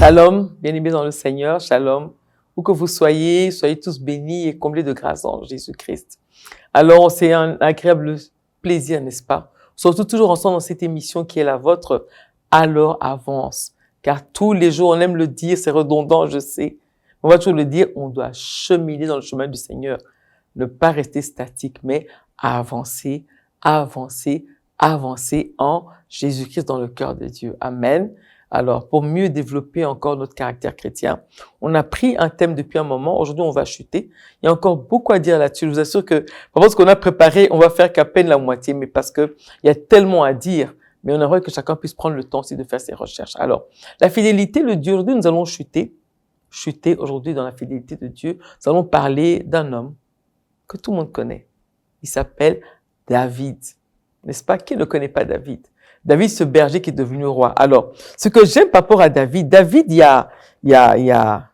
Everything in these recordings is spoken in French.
Shalom, bien-aimés dans le Seigneur, shalom. Où que vous soyez, soyez tous bénis et comblés de grâce en Jésus-Christ. Alors, c'est un agréable plaisir, n'est-ce pas? Surtout toujours ensemble dans cette émission qui est la vôtre, alors avance. Car tous les jours, on aime le dire, c'est redondant, je sais. On va toujours le dire, on doit cheminer dans le chemin du Seigneur. Ne pas rester statique, mais avancer, avancer, avancer en Jésus-Christ dans le cœur de Dieu. Amen. Alors, pour mieux développer encore notre caractère chrétien, on a pris un thème depuis un moment. Aujourd'hui, on va chuter. Il y a encore beaucoup à dire là-dessus. Je vous assure que, par ce qu'on a préparé, on va faire qu'à peine la moitié, mais parce que il y a tellement à dire. Mais on aimerait que chacun puisse prendre le temps aussi de faire ses recherches. Alors, la fidélité, le Dieu, aujourd'hui, nous allons chuter aujourd'hui dans la fidélité de Dieu. Nous allons parler d'un homme que tout le monde connaît. Il s'appelle David. N'est-ce pas? Qui ne connaît pas David? David, ce berger qui est devenu roi. Alors, ce que j'aime par rapport à David, il y a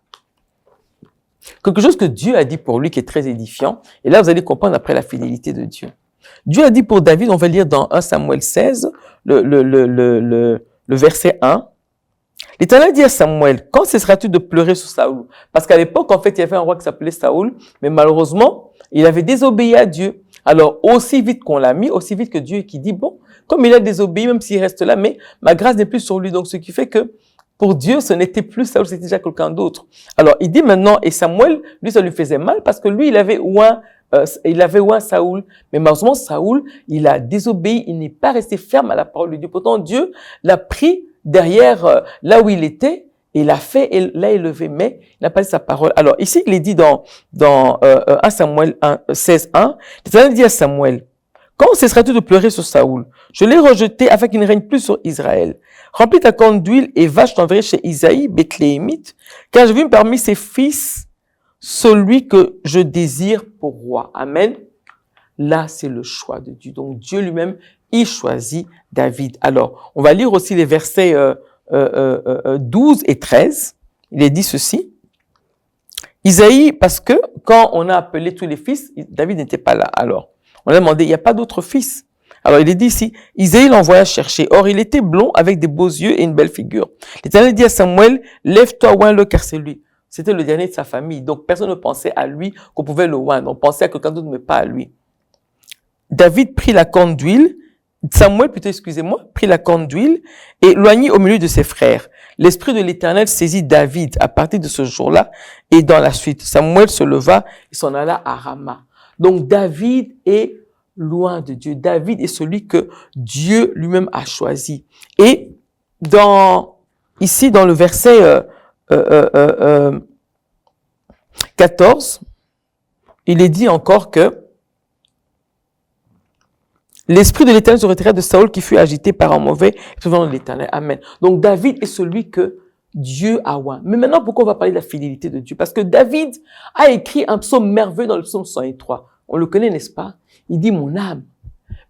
quelque chose que Dieu a dit pour lui qui est très édifiant. Et là, vous allez comprendre après la fidélité de Dieu. Dieu a dit pour David, on va lire dans 1 Samuel 16, le verset 1. L'Éternel dit à Samuel, quand cesseras-tu de pleurer sur Saoul? Parce qu'à l'époque, en fait, il y avait un roi qui s'appelait Saoul, mais malheureusement, il avait désobéi à Dieu. Alors, aussi vite qu'on l'a mis, aussi vite que Dieu qui dit, bon, comme il a désobéi, même s'il reste là, mais ma grâce n'est plus sur lui. Donc, ce qui fait que pour Dieu, ce n'était plus Saoul, c'était déjà quelqu'un d'autre. Alors, il dit maintenant, et Samuel, lui, ça lui faisait mal parce que lui, il avait oint Saoul. Mais malheureusement, Saoul, il a désobéi, il n'est pas resté ferme à la parole de Dieu. Pourtant, Dieu l'a pris derrière là où il était, et l'a fait, et l'a élevé, mais il n'a pas dit sa parole. Alors, ici, il est dit dans 1 Samuel 16:1, l'Éternel dit à Samuel, quand cesseras-tu de pleurer sur Saoul? Je l'ai rejeté afin qu'il ne règne plus sur Israël. Remplis ta corne d'huile et va, je t'enverrai chez Isaïe, Bethléemite, car j'ai vu parmi ses fils celui que je désire pour roi. Amen. Là, c'est le choix de Dieu. Donc, Dieu lui-même, il choisit David. Alors, on va lire aussi les versets 12 et 13. Il est dit ceci. Isaïe, parce que quand on a appelé tous les fils, David n'était pas là. Alors, on a demandé, il n'y a pas d'autres fils. Alors, il est dit ici, Isaïe l'envoya chercher. Or, il était blond avec des beaux yeux et une belle figure. L'Éternel dit à Samuel, lève-toi, oins-le, car c'est lui. C'était le dernier de sa famille. Donc, personne ne pensait à lui qu'on pouvait le oindre. On pensait à quelqu'un d'autre, mais pas à lui. David prit la corne d'huile, Samuel, prit la corne d'huile et loignit au milieu de ses frères. L'Esprit de l'Éternel saisit David à partir de ce jour-là et dans la suite. Samuel se leva et s'en alla à Rama. Donc David est loin de Dieu. David est celui que Dieu lui-même a choisi. Et ici dans le verset 14, il est dit encore que l'Esprit de l'Éternel se retira de Saoul qui fut agité par un mauvais souvenant de l'Éternel. Amen. Donc David est celui que Dieu a oint. Mais maintenant, pourquoi on va parler de la fidélité de Dieu? Parce que David a écrit un psaume merveilleux dans le psaume 103. On le connaît, n'est-ce pas? Il dit, mon âme,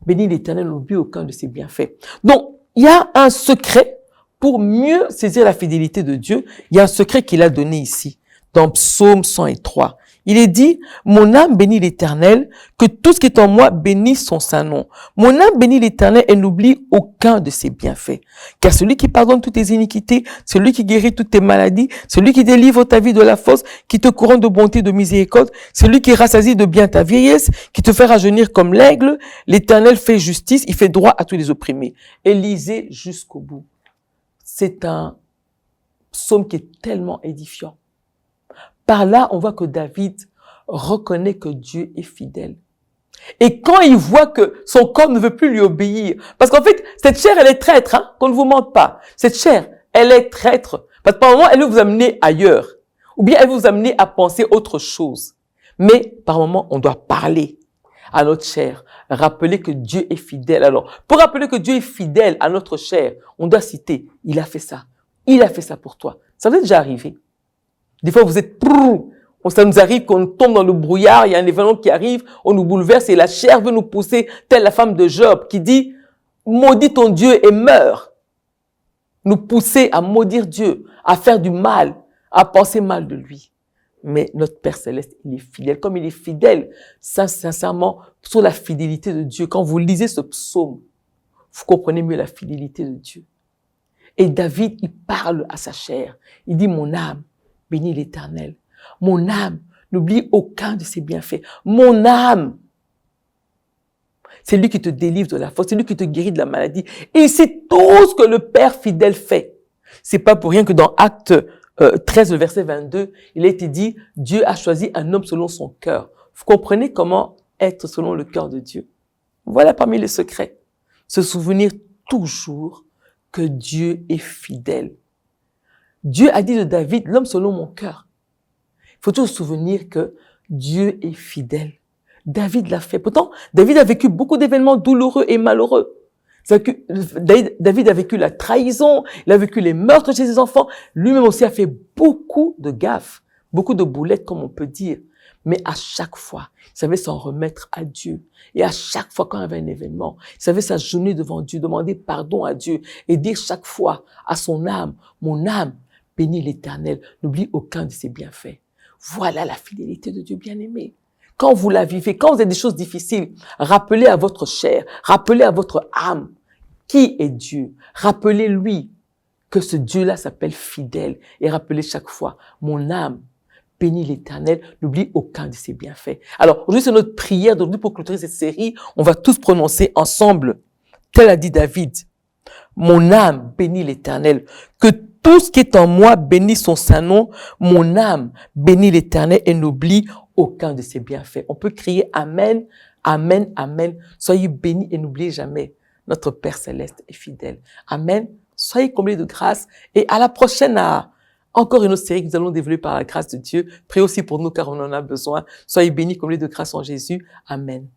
bénis l'Éternel, n'oublie aucun de ses bienfaits. Donc, il y a un secret pour mieux saisir la fidélité de Dieu. Il y a un secret qu'il a donné ici, dans psaume 103. Il est dit, mon âme bénit l'Éternel, que tout ce qui est en moi bénisse son saint nom. Mon âme bénit l'Éternel et n'oublie aucun de ses bienfaits. Car celui qui pardonne toutes tes iniquités, celui qui guérit toutes tes maladies, celui qui délivre ta vie de la fosse, qui te couronne de bonté et de miséricorde, celui qui rassasie de bien ta vieillesse, qui te fait rajeunir comme l'aigle, l'Éternel fait justice, il fait droit à tous les opprimés. Et lisez jusqu'au bout. C'est un psaume qui est tellement édifiant. Par là, on voit que David reconnaît que Dieu est fidèle. Et quand il voit que son corps ne veut plus lui obéir, parce qu'en fait, cette chair, elle est traître, hein, qu'on ne vous mente pas. Cette chair, elle est traître. Parce que par moment, elle veut vous amener ailleurs. Ou bien elle veut vous amener à penser autre chose. Mais par moment, on doit parler à notre chair, rappeler que Dieu est fidèle. Alors, pour rappeler que Dieu est fidèle à notre chair, on doit citer, il a fait ça. Il a fait ça pour toi. Ça vous est déjà arrivé? Des fois, vous êtes, ça nous arrive qu'on tombe dans le brouillard, il y a un événement qui arrive, on nous bouleverse et la chair veut nous pousser, telle la femme de Job qui dit, maudis ton Dieu et meurs. Nous pousser à maudire Dieu, à faire du mal, à penser mal de lui. Mais notre Père Céleste, il est fidèle. Comme il est fidèle, sincèrement, sur la fidélité de Dieu, quand vous lisez ce psaume, vous comprenez mieux la fidélité de Dieu. Et David, il parle à sa chair. Il dit, mon âme, bénis l'Éternel. Mon âme, n'oublie aucun de ses bienfaits. Mon âme, c'est lui qui te délivre de la faute, c'est lui qui te guérit de la maladie. Et c'est tout ce que le Père fidèle fait. C'est pas pour rien que dans Acte 13, le verset 22, il a été dit, Dieu a choisi un homme selon son cœur. Vous comprenez comment être selon le cœur de Dieu? Voilà parmi les secrets. Se souvenir toujours que Dieu est fidèle. Dieu a dit de David, l'homme selon mon cœur. Il faut toujours se souvenir que Dieu est fidèle. David l'a fait. Pourtant, David a vécu beaucoup d'événements douloureux et malheureux. David a vécu la trahison, il a vécu les meurtres chez ses enfants. Lui-même aussi a fait beaucoup de gaffes, beaucoup de boulettes, comme on peut dire. Mais à chaque fois, il savait s'en remettre à Dieu. Et à chaque fois, quand il y avait un événement, il savait s'agenouiller devant Dieu, demander pardon à Dieu et dire chaque fois à son âme, mon âme, bénis l'Éternel, n'oublie aucun de ses bienfaits. Voilà la fidélité de Dieu bien-aimé. Quand vous la vivez, quand vous avez des choses difficiles, rappelez à votre chair, rappelez à votre âme qui est Dieu. Rappelez-lui que ce Dieu-là s'appelle fidèle et rappelez chaque fois, mon âme, bénis l'Éternel, n'oublie aucun de ses bienfaits. Alors, aujourd'hui, c'est notre prière d'aujourd'hui pour clôturer cette série. On va tous prononcer ensemble, tel a dit David, mon âme, bénis l'Éternel, que tout ce qui est en moi bénisse son saint nom, mon âme, bénis l'Éternel et n'oublie aucun de ses bienfaits. On peut crier Amen, Amen, Amen. Soyez bénis et n'oubliez jamais, notre Père Céleste est fidèle. Amen. Soyez comblés de grâce et à la prochaine, à encore une autre série que nous allons développer par la grâce de Dieu. Priez aussi pour nous car on en a besoin. Soyez bénis, comblés de grâce en Jésus. Amen.